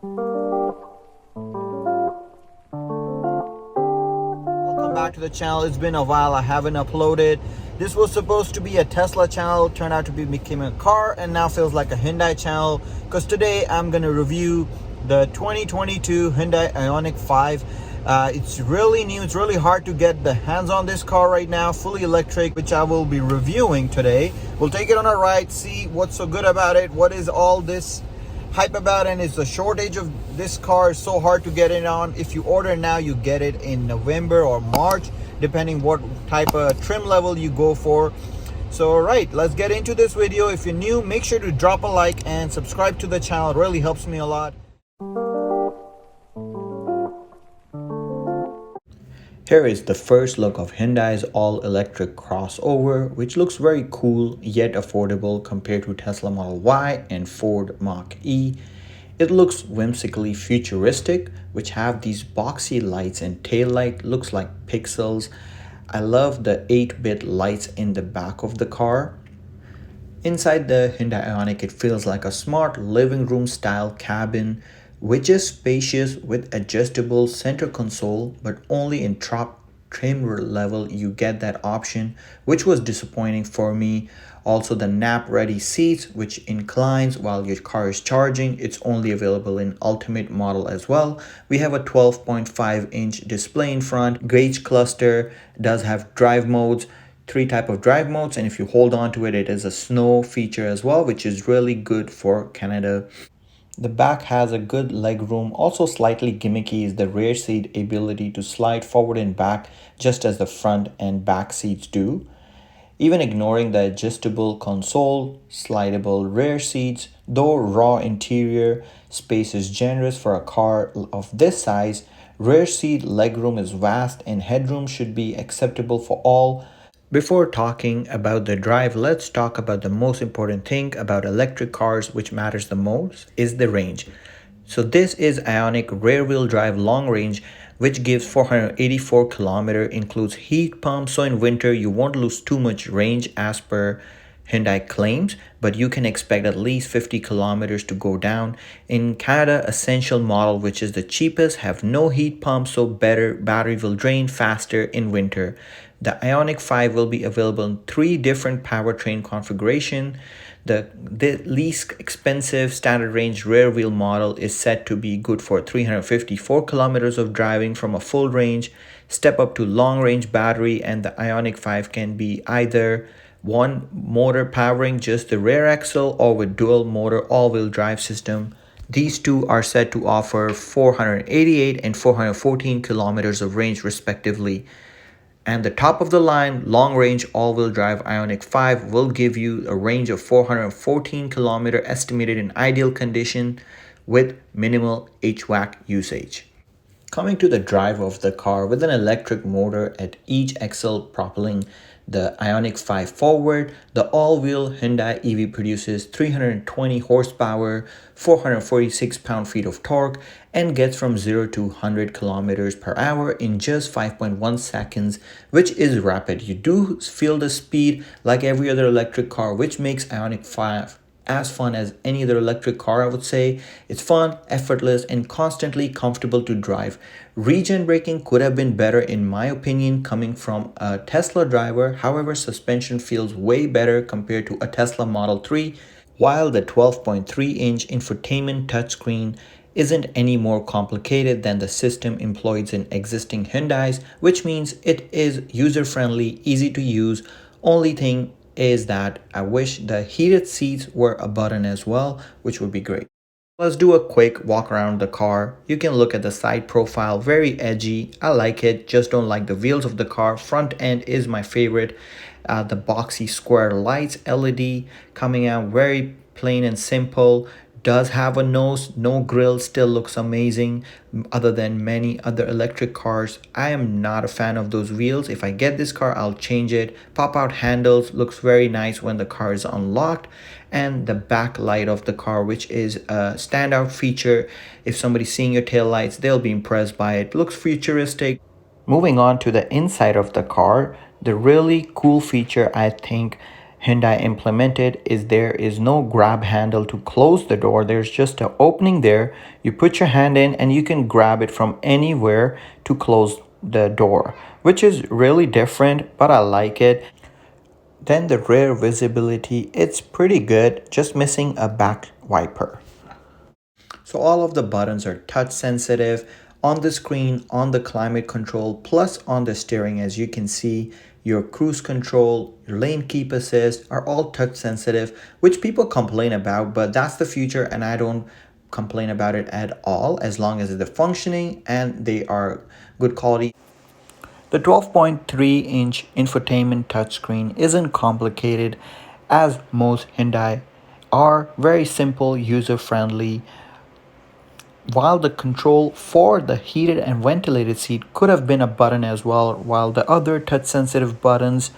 Welcome back to the channel. It's been a while, I haven't uploaded. This was supposed to be a Tesla channel, turned out to became a car, and now feels like a Hyundai channel because today I'm going to review the 2022 Hyundai Ioniq 5. It's really new. It's really hard to get the hands on this car right now, fully electric, which I will be reviewing today. We'll take it on a ride, see what's so good about it, what is all this hype about, and it's the shortage of this car is so hard to get it on. If you order now, you get it in November or March, depending what type of trim level you go for. So all right, let's get into this video. If you're new, make sure to drop a like and subscribe to the channel. It really helps me a lot. Here is the first look of Hyundai's all-electric crossover, which looks very cool yet affordable compared to Tesla Model Y and Ford Mach-E. It looks whimsically futuristic, which have these boxy lights and tail light, looks like pixels. I love the 8-bit lights in the back of the car. Inside the Hyundai Ioniq, it feels like a smart living room style cabin, which is spacious with adjustable center console, but only in top trim level you get that option, which was disappointing for me. Also, the nap ready seats, which inclines while your car is charging, it's only available in ultimate model as well. We have a 12.5-inch display in front. Gauge cluster does have drive modes, 3 type of drive modes, and if you hold on to it, it is a snow feature as well, which is really good for Canada. The back has a good leg room. Also slightly gimmicky is the rear seat ability to slide forward and back just as the front and back seats do. Even ignoring the adjustable console, slidable rear seats, though raw interior space is generous for a car of this size, rear seat legroom is vast and headroom should be acceptable for all. Before talking about the drive, let's talk about the most important thing about electric cars, which matters the most, is the range. So this is Ioniq rear wheel drive long range, which gives 484 km, includes heat pump, so in winter you won't lose too much range as per Hyundai claims, but you can expect at least 50 kilometers to go down. In Canada, Essential model, which is the cheapest, have no heat pump, so better battery will drain faster in winter. The Ioniq 5 will be available in 3 different powertrain configuration. The least expensive standard range rear wheel model is set to be good for 354 kilometers of driving from a full range. Step up to long range battery, and the Ioniq 5 can be either one motor powering just the rear axle or with dual motor all-wheel drive system. These two are set to offer 488 and 414 kilometers of range respectively. And the top of the line long range all-wheel drive Ioniq 5 will give you a range of 414 km estimated in ideal condition with minimal HVAC usage. Coming to the drive of the car, with an electric motor at each axle propelling the Ioniq 5 forward, the all-wheel Hyundai EV produces 320 horsepower, 446 pound-feet of torque, and gets from 0 to 100 kilometers per hour in just 5.1 seconds, which is rapid. You do feel the speed like every other electric car, which makes Ioniq 5 as fun as any other electric car, I would say. It's fun, effortless, and constantly comfortable to drive. Regen braking could have been better in my opinion coming from a Tesla driver. However, suspension feels way better compared to a Tesla Model 3, while the 12.3-inch infotainment touchscreen isn't any more complicated than the system employed in existing Hyundais, which means it is user-friendly, easy to use. Only thing is that I wish the heated seats were a button as well, which would be great. Let's do a quick walk around the car. You can look at the side profile, very edgy. I like it, just don't like the wheels of the car. Front end is my favorite. The boxy square lights, LED coming out, very plain and simple. Does have a nose, no grille, still looks amazing. Other than many other electric cars, I am not a fan of those wheels. If I get this car, I'll change it. Pop out handles looks very nice when the car is unlocked, and the back light of the car, which is a standout feature. If somebody's seeing your tail lights, they'll be impressed by it. Looks futuristic. Moving on to the inside of the car, the really cool feature I think Hyundai implemented is there is no grab handle to close the door. There's just an opening there. You put your hand in and you can grab it from anywhere to close the door, which is really different, but I like it. Then the rear visibility, it's pretty good, just missing a back wiper. So all of the buttons are touch sensitive on the screen, on the climate control, plus on the steering. As you can see, your cruise control, your lane keep assist are all touch sensitive, which people complain about, but that's the future and I don't complain about it at all as long as they're functioning and they are good quality. The 12.3-inch infotainment touchscreen isn't complicated as most Hyundai are, very simple, user-friendly, while the control for the heated and ventilated seat could have been a button as well, while the other touch sensitive buttons,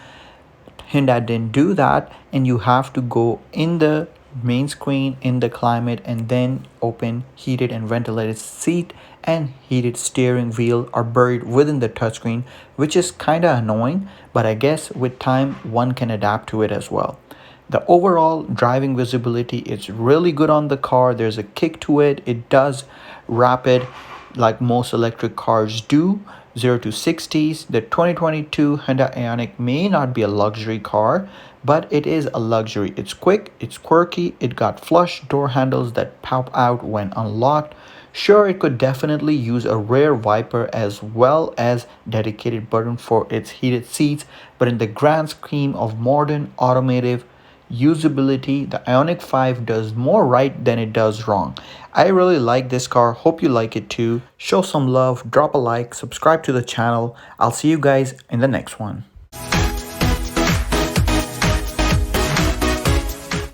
Hyundai didn't do that, and you have to go in the main screen in the climate and then open heated and ventilated seat and heated steering wheel are buried within the touchscreen, which is kind of annoying, but I guess with time one can adapt to it as well. The overall driving visibility is really good on the car. There's a kick to it. It does rapid like most electric cars do. 0 to 60s. The 2022 Hyundai Ioniq may not be a luxury car, but it is a luxury. It's quick, it's quirky, it got flush door handles that pop out when unlocked. Sure, it could definitely use a rear wiper as well as dedicated button for its heated seats, but in the grand scheme of modern automotive usability, the Ioniq 5 does more right than it does wrong. I really like this car. Hope you like it too. Show some love, drop a like, subscribe to the channel. I'll see you guys in the next one.